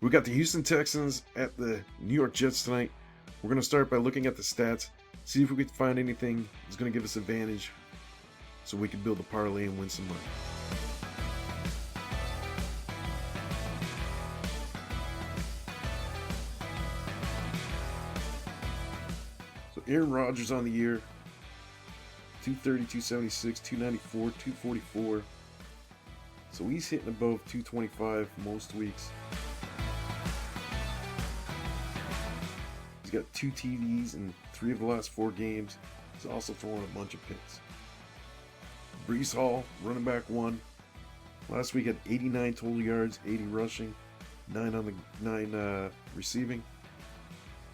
We got the Houston Texans at the New York Jets tonight. We're going to start by looking at the stats, see if we can find anything that's going to give us advantage so we can build a parlay and win some money. So Aaron Rodgers on the year, 230, 276, 294, 244. So he's hitting above 225 most weeks. He's got 2 TDs in 3 of the last 4 games. He's also throwing a bunch of picks. Breece Hall, running back 1. Last week had 89 total yards, 80 rushing, 9 receiving.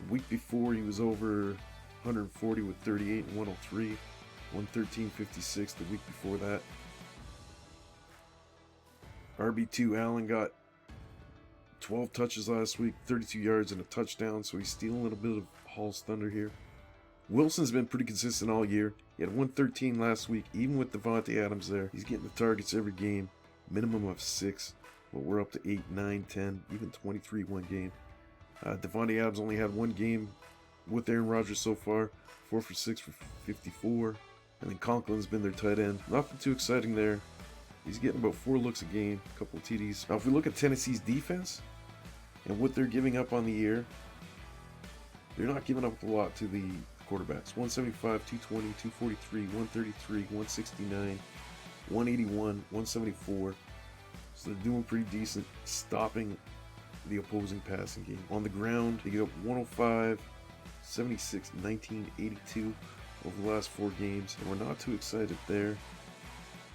The week before he was over 140 with 38 and 103, 113.56 the week before that. RB2 Allen got 12 touches last week, 32 yards and a touchdown, so he's stealing a little bit of Hall's thunder here. Wilson's been pretty consistent all year. He had 113 last week, even with Davante Adams there. He's getting the targets every game, minimum of 6, but we're up to 8, 9, 10, even 23 one game. Davante Adams only had 1 game with Aaron Rodgers so far, 4 for 6 for 54. And then Conklin's been their tight end. Nothing too exciting there. He's getting about 4 looks a game, a couple of TDs. Now, if we look at Tennessee's defense and what they're giving up on the year, they're not giving up a lot to the quarterbacks. 175, 220, 243, 133, 169, 181, 174. So they're doing pretty decent stopping the opposing passing game. On the ground, they give up 105, 76, 19, 82 over the last 4 games, and we're not too excited there.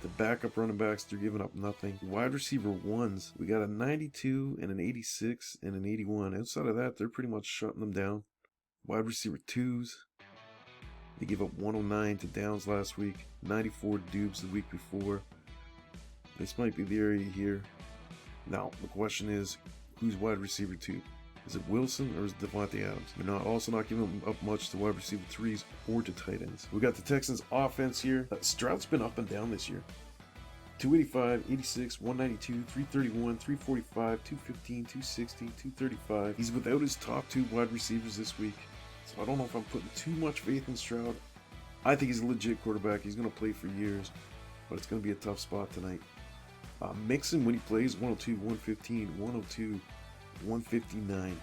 The backup running backs, they're giving up nothing. Wide receiver 1s, we got a 92 and an 86 and an 81. Outside of that, they're pretty much shutting them down. Wide receiver 2s, they gave up 109 to Downs last week, 94 to Dubes the week before. This might be the area here. Now, the question is, who's wide receiver 2? Is it Wilson or is it Davante Adams? They're also not giving up much to wide receiver 3s or to tight ends. We got the Texans offense here. Stroud's been up and down this year. 285, 86, 192, 331, 345, 215, 260, 235. He's without his top 2 wide receivers this week. So I don't know if I'm putting too much faith in Stroud. I think he's a legit quarterback. He's going to play for years. But it's going to be a tough spot tonight. Mixon, when he plays, 102, 115, 102, 159.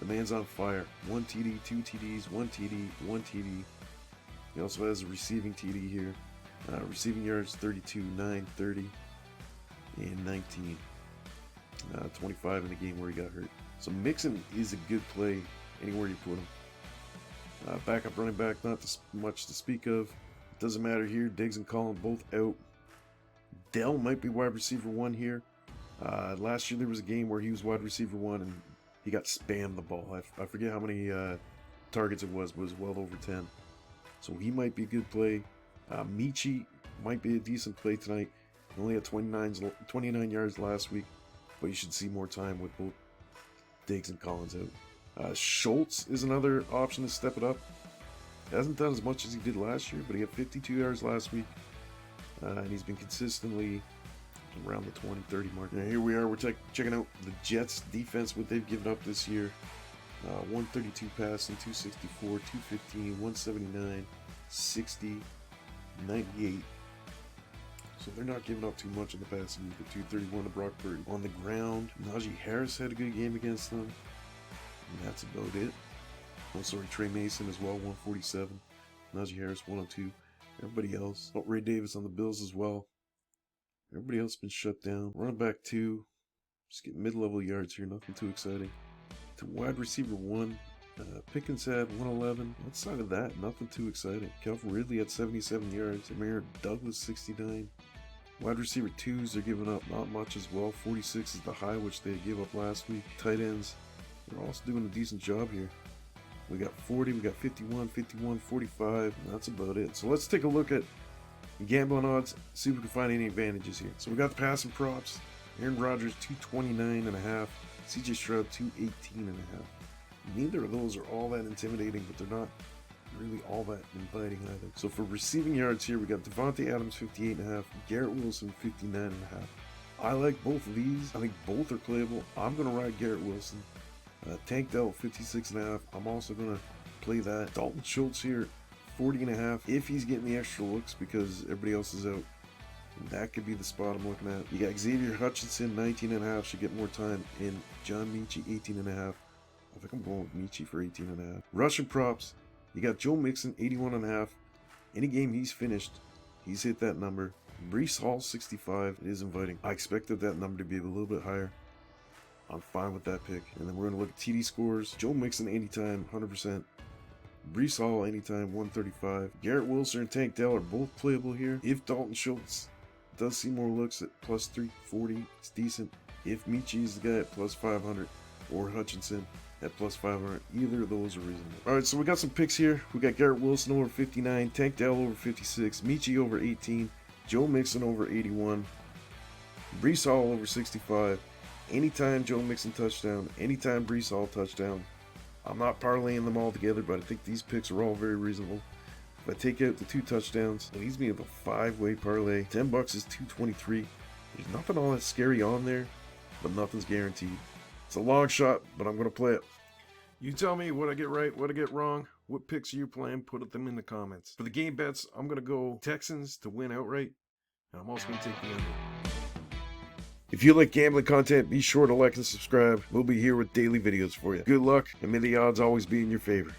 The man's on fire. 1 TD, 2 TDs, 1 TD, 1 TD. He also has a receiving TD here. Receiving yards 32, 9, 30, and 19. 25 in the game where he got hurt. So Mixon is a good play anywhere you put him. Backup running back, not much to speak of. Doesn't matter here. Diggs and Collins both out. Dell might be wide receiver 1 here. Last year there was a game where he was wide receiver 1 and he got spammed the ball. I forget how many targets it was, but it was well over 10. So he might be a good play. Michi might be a decent play tonight. He only had 29 yards last week, but you should see more time with both Diggs and Collins out. Schultz is another option to step it up. Hasn't done as much as he did last year, but he had 52 yards last week. And he's been consistently around the 20-30 mark. Now here we are, we're checking out the Jets defense, what they've given up this year. 132 passing, 264, 215, 179, 60, 98. So they're not giving up too much in the passing game. 231 to Brock Purdy. On the ground, Najee Harris had a good game against them. And that's about it. Oh, sorry, Trey Mason as well, 147. Najee Harris, 102. Everybody else. Oh, Ray Davis on the Bills as well. Everybody else been shut down. Running back 2. Just get mid-level yards here. Nothing too exciting. To wide receiver 1. Pickens had 111. Outside of that, nothing too exciting. Calvin Ridley had 77 yards. Amir Douglas, 69. Wide receiver 2s, they're giving up not much as well. 46 is the high, which they gave up last week. Tight ends, they're also doing a decent job here. We got 40, we got 51, 51, 45, and that's about it. So let's take a look at gambling odds, see if we can find any advantages here. So we got the passing props. Aaron Rodgers, 229.5. CJ Stroud, 218.5. Neither of those are all that intimidating, but they're not really all that inviting either. So for receiving yards here, we got Davante Adams, 58.5. Garrett Wilson, 59.5. I like both of these. I think both are playable. I'm going to ride Garrett Wilson. Tank Dell 56.5. I'm also going to play that. Dalton Schultz here, 40.5. If he's getting the extra looks because everybody else is out, that could be the spot I'm looking at. You got Xavier Hutchinson, 19.5. Should get more time. And John Michie, 18.5. I think I'm going with Michie for 18.5. Russian props. You got Joe Mixon, 81.5. Any game he's finished, he's hit that number. Breece Hall, 65. It is inviting. I expected that number to be a little bit higher. I'm fine with that pick. And then we're going to look at TD scores. Joe Mixon, anytime, 100%. Breece Hall, anytime, 135. Garrett Wilson and Tank Dell are both playable here. If Dalton Schultz does see more looks at plus 340, it's decent. If Michie is the guy at plus 500, or Hutchinson at plus 500, either of those are reasonable. Alright, so we got some picks here. We got Garrett Wilson over 59, Tank Dell over 56, Michie over 18, Joe Mixon over 81, Breece Hall over 65. Anytime Joe Mixon touchdown, anytime Breece Hall touchdown. I'm not parlaying them all together, but I think these picks are all very reasonable. If I take out the 2 touchdowns, it leaves me with a 5-way parlay. $10 is $223. There's nothing all that scary on there, but nothing's guaranteed. It's a long shot, but I'm going to play it. You tell me what I get right, what I get wrong, what picks are you playing, put them in the comments. For the game bets, I'm going to go Texans to win outright, and I'm also going to take the under. If you like gambling content, be sure to like and subscribe. We'll be here with daily videos for you. Good luck, and may the odds always be in your favor.